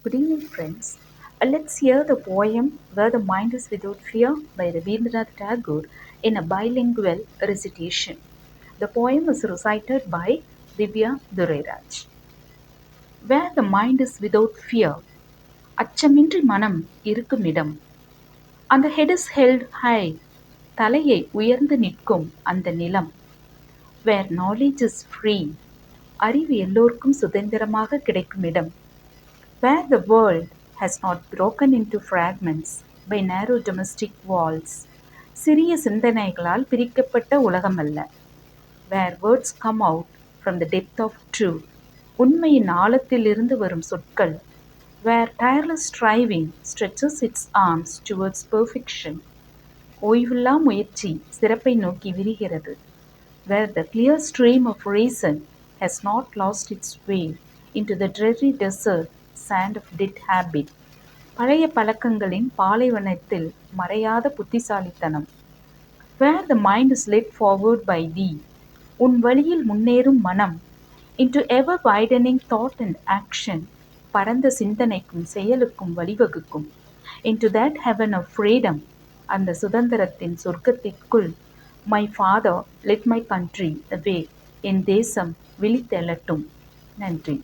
Good evening, friends. Let's hear the poem Where the Mind is Without Fear by Rabindranath Tagore in a bilingual recitation. The poem is recited by Divya Dureraj. Where the mind is without fear, அச்சமின்றி மனம் இருக்குமிடம். அந்த head is held high, தலையை உயர்ந்து நிற்கும் அந்த நிலம். Where knowledge is free, அறிவு எல்லோருக்கும் சுதந்திரமாக கிடைக்கும் இடம். Where the world has not broken into fragments by narrow domestic walls, சிறிய சிந்தனைகளால் பிரிக்கப்பட்ட உலகமல்ல. Where words come out from the depth of truth, உண்மையின் ஆழத்திலிருந்து வரும் சொற்கள். Where tireless striving stretches its arms towards perfection, ஓய்வில்லா முயற்சி சிறப்பை நோக்கி விரிகிறது. Where the clear stream of reason has not lost its way into the dreary desert sand of dead habit, பழைய பழக்கங்களின் பாலைவனத்தில் மறையாத புத்திசாலித்தனம். Where the mind is led forward by thee, உன் வழியில் முன்னேறும் மனம், into ever widening thought and action, பரந்த சிந்தனைக்கும் செயலுக்கும் வழிவகுக்கும். Into that heaven of freedom, அந்த சுதந்திரத்தின் சொர்க்கத்திற்குள். My father, let my country away, என் தேசம் விழித்தெழட்டும். நன்றி.